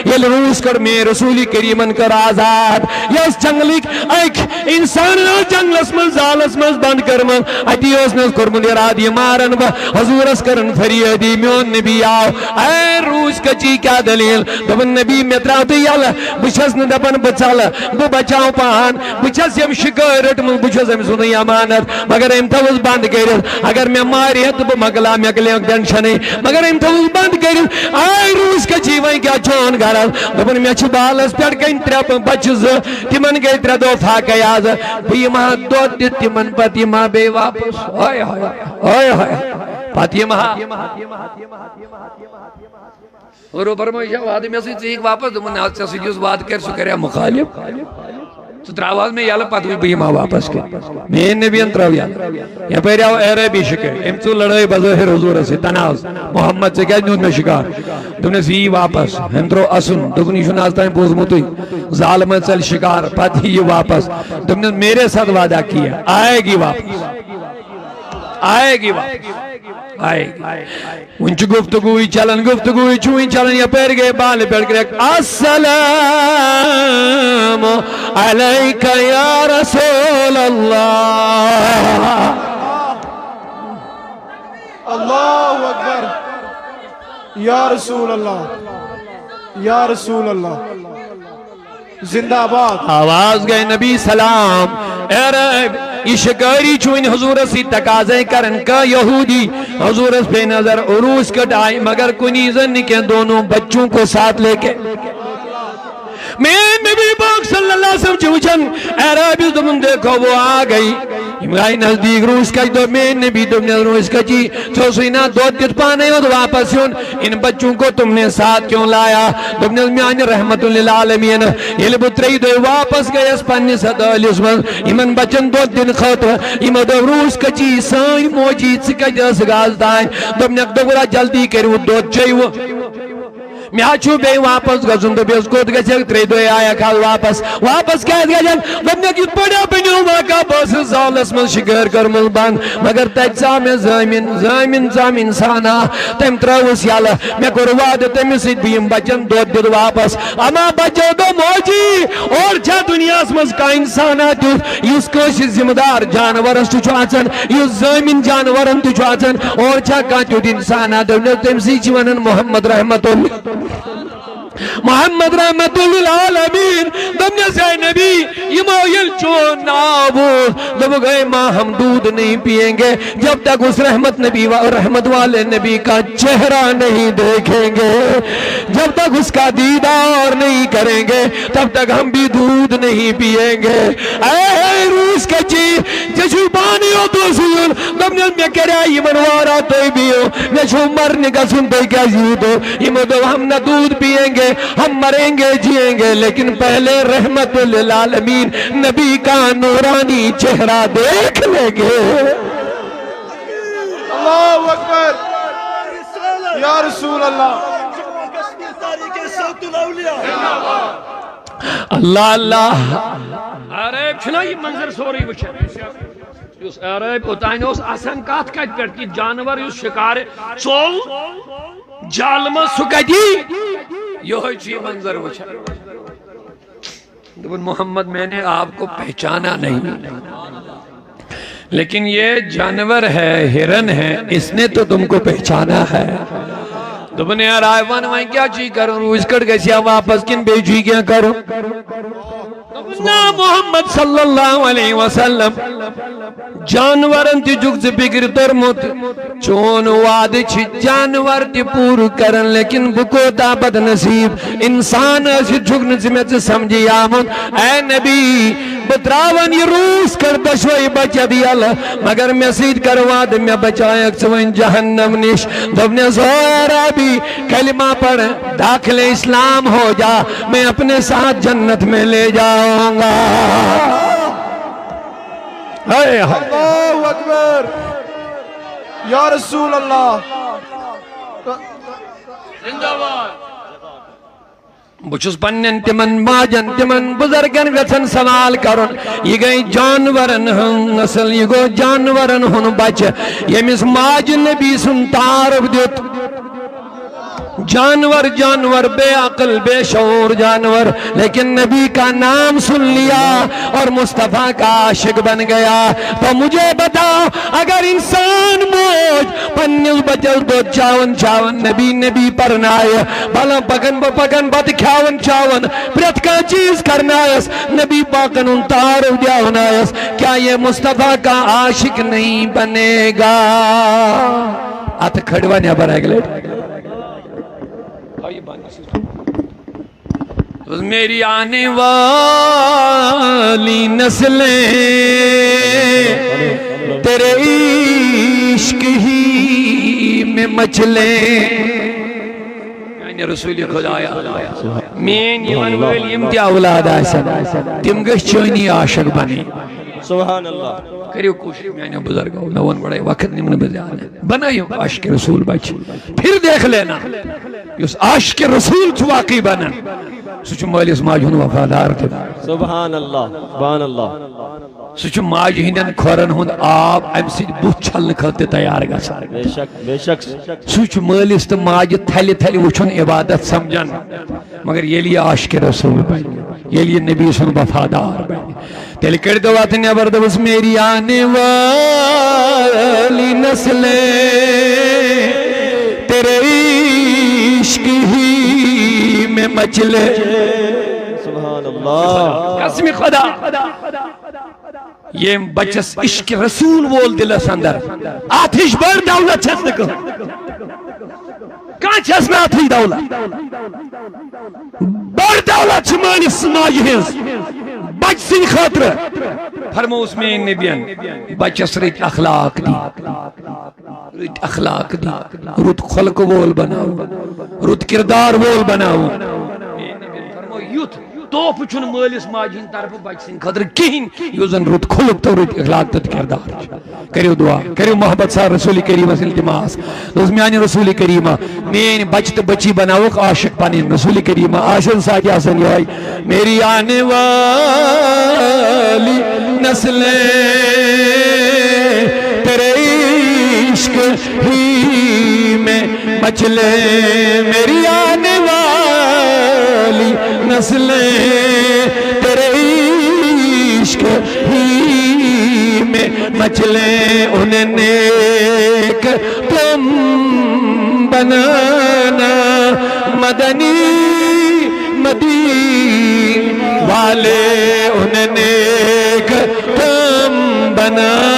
یل روس کر میں رسول کریمن کر آزاد یس جنگلک ایک انسان جنگلس من زالس من بند کرمن اتی اس نس کرمن ارادی مارن با حضورس کرن فریادی میون نبی آو اے روس کچی کیا دلیل دبن نبی میتراو تو یل بچس ن دبن بچال بو بچاو پان بچس یم شکایت من بچس ام سنی امانت مگر ام تھوس بند کرل اگر میں ماری تو بہ مکلا مکلے ٹینشن مگر ام تھوس بند کرل اے روس کچی وین کیا چون گھر دبن میں چھ بالس پٹ کن ترے بچ ز تمن گئی 3 دو فاقہ آز بہ دود تمن پتہ ما بے واپس ہائے ہائے ہائے پتہ ما اور فرمایا وعدہ میں سے ایک واپس دمن اس سے جس وعدہ کر سو کریا مخالف تو تراواز میں یال پتہ بھی ما واپس کے میں نبی انتراو یا پہریا عربی شکر ام تو لڑائی بظاہر حضور سے تناز محمد سے کیا نون میں شکار تم نے سی واپس ہندرو اسن دگنی شناس تائیں بوزمتوئی ظالم چل شکار پتہ یہ واپس تم نے میرے ساتھ وعدہ کیا آئے گی واپس آئے گی واپس آئے گی انچ گفتگوی چلن چوئی چلن یا پیر گئے بال پیر گئے السلام علیکہ یا رسول اللہ اللہ اکبر یا رسول اللہ یا رسول اللہ زندہ آباد آواز گئے نبی سلام اے رب یہ شکاری چوئن حضور سی تقاضے کرن کا یہودی حضور پہ نظر عروس کٹائی مگر کنی زن کے دونوں بچوں کو ساتھ لے کے میں نبی پاک صلی اللہ علیہ وسلم چوچن اے رب تم دیکھو وہ آ گئی امرائی نزدیک روس کا تو میں نبی تم نے روس کا چی تو سینا دو تیت پانے ہو تو واپس یون ان بچوں کو تم نے ساتھ کیوں لایا تم نے میان رحمت للعالمین یہ لبتری دو واپس گئے اس پانی صدا علیہ ایمن بچن دو دن خط ایمن دو روس کا چی سائی موجید سکا جس گاز دائیں تم نے اکدورا جلدی کرو دو چاہیو میں آچو بے واپس گزن تو بیس کود گئے 3 دو آیا کھال واپس کہہ دیا جن تم نے کیت پڑیا پنیو واقع بس زالس من شکر کر مل بند مگر تیج زامن زامن سانا تم تراؤس یالا میں کرواد تم سید بیم بچن دو واپس اما بچو دو موجی اور چھا دنیا اسمز کا انسانا تو یس کوش ذمہ دار جانورن تو چواچن یس زامن جانورن تو چواچن اور چھا کانچو انسانا تم سید چوانن محمد رحمت اللہ محمد رحمت للعالمین دم نے سے نبی یہ مویل چون نابو دب گئے ماں ہم دودھ نہیں پیئیں گے جب تک اس رحمت نبی و رحمت والے نبی کا چہرہ نہیں دیکھیں گے جب تک اس کا دیدار نہیں کریں گے تب تک ہم بھی دودھ نہیں پیئیں گے اے روس کے چی جشو پانی ہو تو سیون دم نے میں کریا یہ منوارا تو بھی ہو میں شو مرنے کا سنتے کیا جیت ہو یہ مدو ہم نہ دودھ پیئیں گے ہم مریں گے جیئیں گے لیکن پہلے رحمت للعالمین نبی کا نورانی چہرہ دیکھ لیں گے اللہ اکبر یا رسول اللہ اللہ اللہ عرب چھنا یہ منظر سوری وچھا یس عرب اتائن اس آسان کات کت پر کی جانور یس شکار چول جالما سکتی یہ چی منظر وچھا دبن محمد میں نے آپ کو پہچانا نہیں لیکن یہ جانور ہے ہرن ہے اس نے تو تم کو پہچانا ہے دبن یار آئیوان وائن کیا چی کروں روز کٹ گئی سیا واپس کن بیجی کیا کروں نا محمد صلی اللہ علیہ وسلم جانورن تی جگ سے بگر ترمت چون وعد چھ جانور تی پور کرن لیکن بکوتا بد نصیب انسان ایسی جگن سے میں سمجھی آمد اے نبی بتراون یہ روس کر دشوئی بچہ دی اللہ مگر میں سید کروا دے میں بچائے اکسوین جہنم نش دبنے زہرہ بھی کلمہ پڑھ داخل اسلام ہو جا میں اپنے ساتھ جنت میں لے جاؤں گا اللہ اکبر یا رسول اللہ زندہ باد بچس پنن تمن ماجن تمن بزرگن ویسن سوال کرن یہ گئی جانورن ہن نسل یہ گو جانورن ہن بچ یمیس ماج نبی سن تعارف دیت جانور جانور بے عقل بے شعور جانور، لیکن نبی کا نام سن لیا اور مصطفیٰ کا عاشق بن گیا۔ تو مجھے بتاؤ اگر انسان موج پنیس بچل دو چاون چاون نبی نبی پرنائے بھلا پکن بت کھاون چاون پرت کا چیز کرنائس نبی پاکن ان تارو دیاونائس، کیا یہ مصطفیٰ کا عاشق نہیں بنے گا؟ آت کھڑوا نیابر ہے گلے میری آنے والی نسلیں تیرے عشق ہی میں مچلیں، یعنی رسول خدایا مین یمن ویل یم تیا اولاد آسن تم گش چونی عاشق بنی۔ سبحان اللہ۔ کریو کوشش میں بزرگوں نون بڑے وقت نمن بزیان بنائیو عاشق رسول بچ، پھر دیکھ لینا اس عاشق رسول چھ واقعی بنن سچ مالس ماج ہن وفادار تھا۔ سبحان اللہ سبحان اللہ۔ سچ ماج ہندن کھورن ہند آب ام سی بت چھلن خاطر تیار گژھان۔ بے شک بے شک۔ سچ مالس تو ماج تھلہِ تھلہِ وچھن عبادت سمجھن، مگر یلی عاشق رسول بن یلی نبی سن وفادار بن تیل کر دو وات نیبر دوس میری آنے والی نسلیں تیرے عشق ہی میں مچلے۔ سبحان اللہ۔ قسم خدا یہ بچس عشق رسول بول دلس اندر آتش بڑ دولت چھس نکو کہاں چھس میں آتش دولت بڑ دولت چھمانی سماج ہنس بچ سن خاطر فرموس میں نبیان بچس رت اخلاق دی، رت اخلاق دی، رت خلق بول بناو، رت کردار بول بناو۔ فرمو یوت توف چھن مالس ماج ہن طرف بچ سن خاطر کہین یوزن رت خلق تو رت اخلاق تو کردار کریو دعا کریو محبت سار رسول کریم التماس دوست میانی رسول کریمہ مین بچ تو بچی بناوک عاشق پانین رسول کریمہ عاشق ساکی آسن یائی میری آنے والی نسلیں تیرے عشق ہی میں مچلے، میری آنے والی نسلیں تیرے عشق ہی میں مچلیں، انہیں نیک تم بنانا مدنی مدین والے، انہیں نیک تم بنانا